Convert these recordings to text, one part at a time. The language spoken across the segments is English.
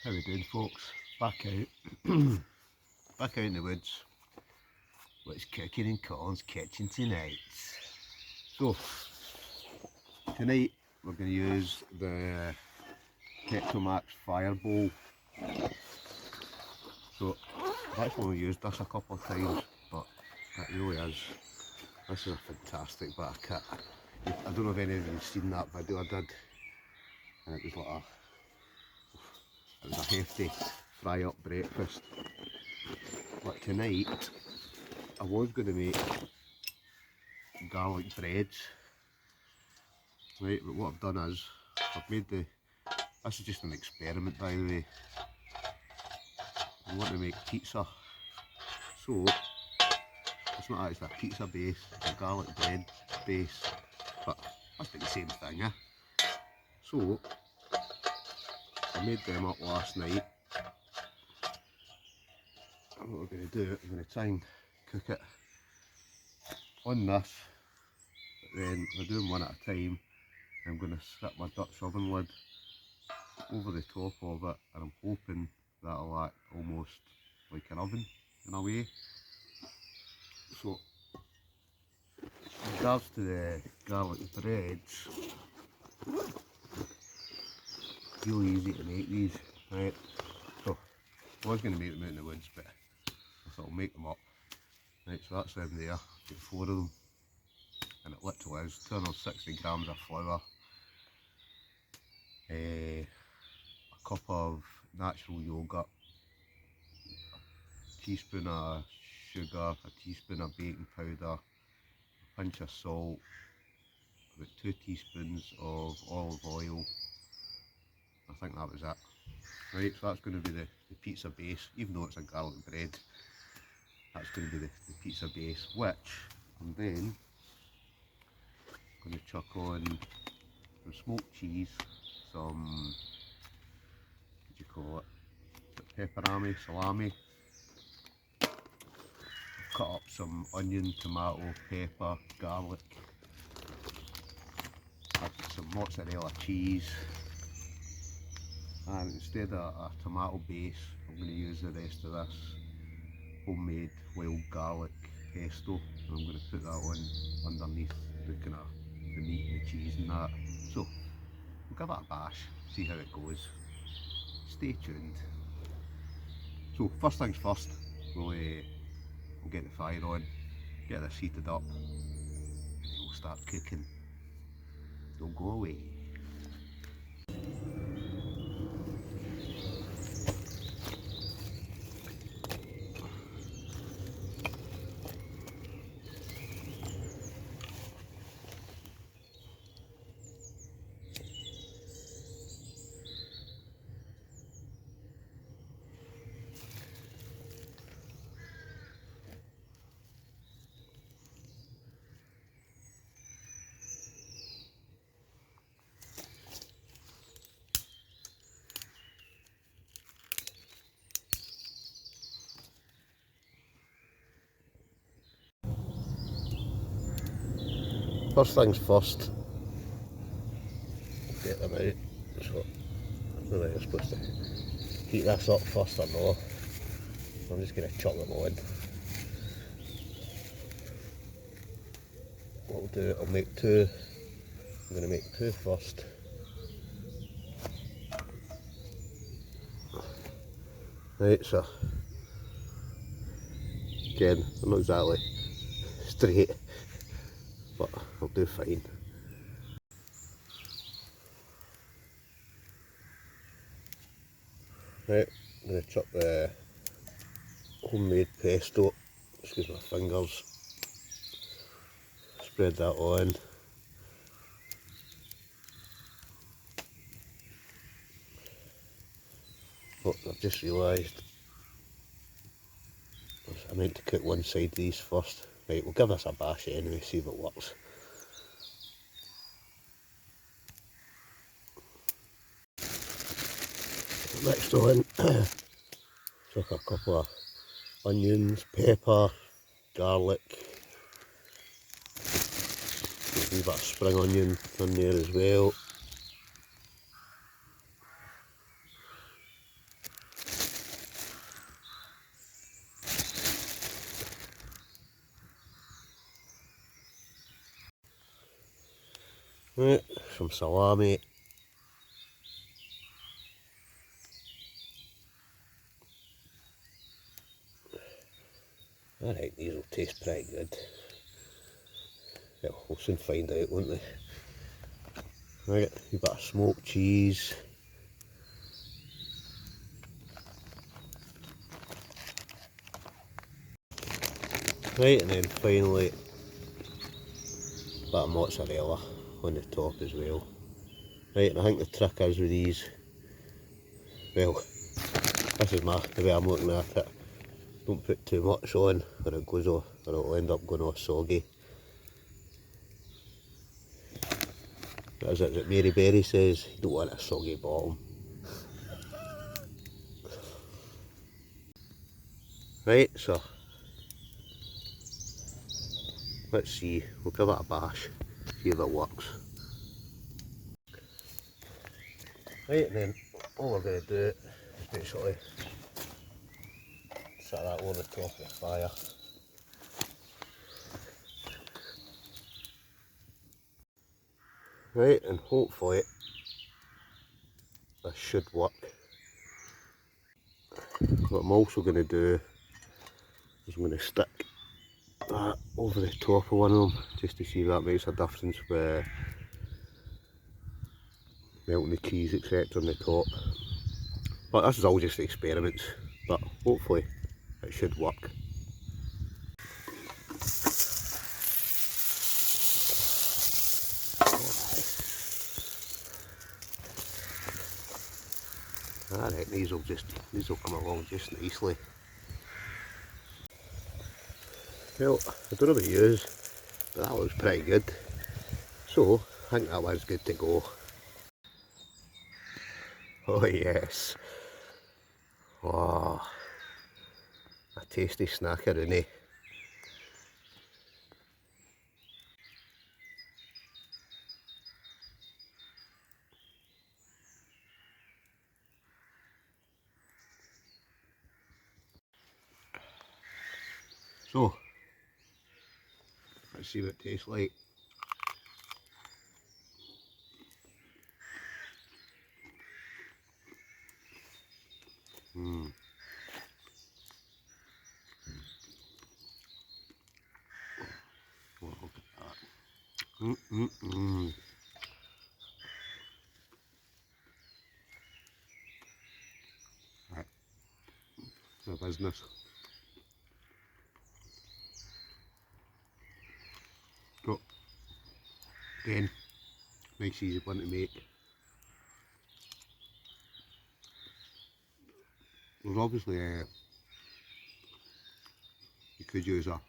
How we doing, folks? Back out back out in the woods. What's cooking in Colin's kitchen tonight? So tonight we're going to use the Petromax Fireball. So I've actually used this a couple of times, but it really is. This is a fantastic bit of kit. I don't know if any of you have seen that video I did, and it was like it was a hefty fry up breakfast. But tonight I was going to make garlic breads, right? But what I've done is I've made this is just an experiment, by the way. I want to make pizza, so it's not actually a pizza base, it's a garlic bread base, but that's the same thing, eh? So I made them up last night, and what we're going to do, I'm going to try and cook it on this, but then we're doing one at a time. I'm going to slip my Dutch oven lid over the top of it, and I'm hoping that'll act almost like an oven in a way. So in regards to the garlic breads, really easy to make these, right? So I was going to make them out in the woods, but I thought I'll make them up. Right, so that's them there, got 4 of them, and it literally is 260 grams of flour, a cup of natural yoghurt, a teaspoon of sugar, a teaspoon of baking powder, a pinch of salt, about 2 teaspoons of olive oil. I think that was it. Right, so that's going to be the pizza base, even though it's a garlic bread. That's going to be the pizza base, which I'm then going to chuck on some smoked cheese, some, what do you call it, pepperami, salami. Cut up some onion, tomato, pepper, garlic, add some mozzarella cheese, and instead of a tomato base, I'm going to use the rest of this homemade wild garlic pesto, and I'm going to put that on underneath the kind of the meat and the cheese and that. So we'll give it a bash, see how it goes. Stay tuned. So first things first, we'll get the fire on, get this heated up, and then we'll start cooking. Don't go away. First things first, get them out. So I don't know if you're supposed to heat this up first or not. I'm just going to chuck them on. What I'll do, I'll make 2. I'm going to make 2 first. Right, so again, I'm not exactly straight, but I'll do fine. Right, I'm going to chuck the homemade pesto, excuse my fingers, spread that on. Oh, I've just realised I meant to cook one side of these first. Right, we'll give this a bash anyway, see if it works. Next on, chuck a couple of onions, pepper, garlic, a wee bit of spring onion in there as well. Right, some salami. Alright, these will taste pretty good. Well, we'll soon find out, won't we? Right, a bit of smoked cheese. Right, and then finally, a bit of mozzarella on the top as well. Right, and I think the trick is with these, well, this is the way I'm looking at it. Don't put too much on or it goes off, or it'll end up going all soggy. As Mary Berry says, you don't want a soggy bottom. Right, so let's see, we'll give it a bash, see if it works. Right, and then all we're going to do is basically set that over the top of the fire. Right, and hopefully this should work. What I'm also going to do is I'm going to stick that over the top of one of them just to see if that makes a difference with melting the cheese etc on the top. But this is all just experiments, but hopefully it should work. Alright, these will come along just nicely. Well, I don't know about yours, but that looks pretty good. So, I think that one's good to go. Oh yes. Oh, a tasty snacker, isn't it? So, let's see what it tastes like. Oh, look at that. Right, the business. So, again, nice easy one to make. There's obviously you could use a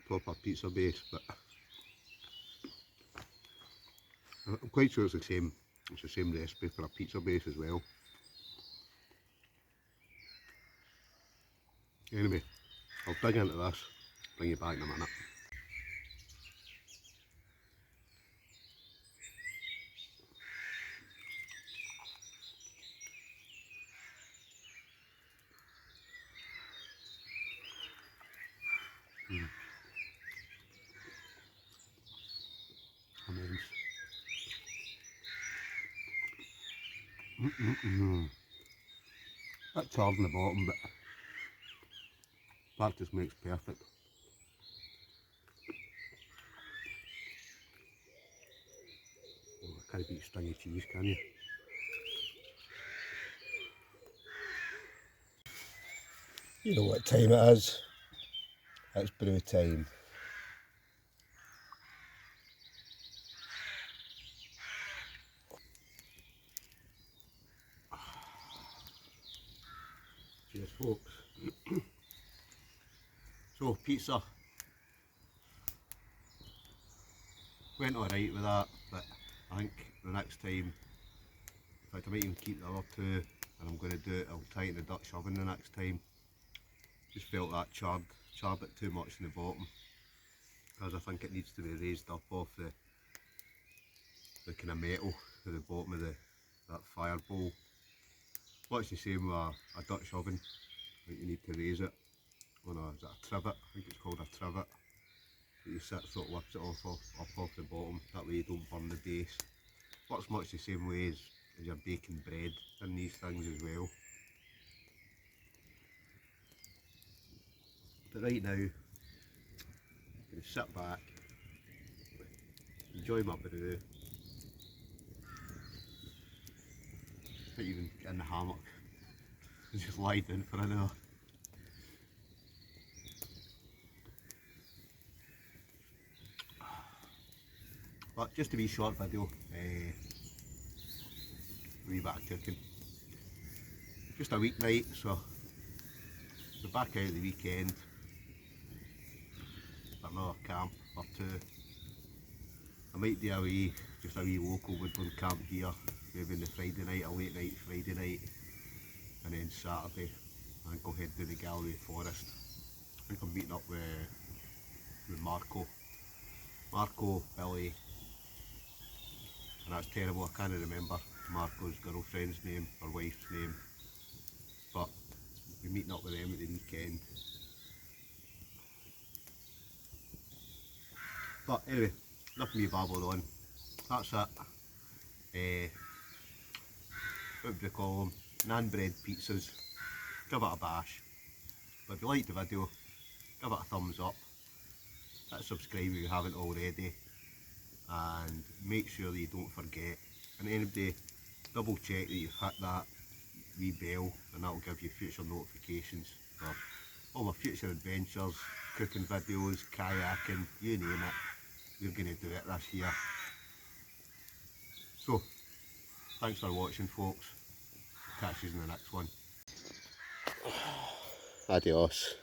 proper pizza base, but I'm quite sure it's the same recipe for a pizza base as well. Anyway, I'll dig into this, bring you back in a minute. Immense. Bit charred on the bottom, but practice makes perfect. Oh, I can't beat stringy cheese, can you? You know what time it is. It's brew time. Cheers, folks. So, pizza. Went alright with that, but I think the next time, in fact I might even keep the other two, and I'm going to do it, I'll try it in the Dutch oven the next time. Just felt that charred it too much in the bottom, because I think it needs to be raised up off the kind of metal at the bottom of that fire bowl. Well, it's the same with a Dutch oven. I think you need to raise it on is it a trivet? I think it's called a trivet. that you sit sort of lifts it off the bottom, that way you don't burn the base. Works much the same way as you're baking bread in these things as well. But right now, I'm going to sit back, enjoy my brew, not even in the hammock, just lie down for an hour. But just a wee short video, wee bit of cooking. Just a weeknight, so we're back out the weekend for another camp or two. I might do just a wee local woodland camp here, maybe on the Friday night, a late night Friday night, and then Saturday I think I'll head to the Galway Forest. I think I'm meeting up with Marco, Billy, and that's terrible, I can't remember Marco's girlfriend's name or wife's name, but we're meeting up with them at the weekend. But anyway, enough of me babbling on, that's it. What would you call them? Naan bread pizzas. Give it a bash. But if you liked the video, give it a thumbs up, hit subscribe if you haven't already, and make sure that you don't forget, and anybody double check that you've hit that wee bell, and that'll give you future notifications for all my future adventures, cooking videos, kayaking, you name it, we're going to do it this year. So, thanks for watching folks, catch you in the next one. Adios.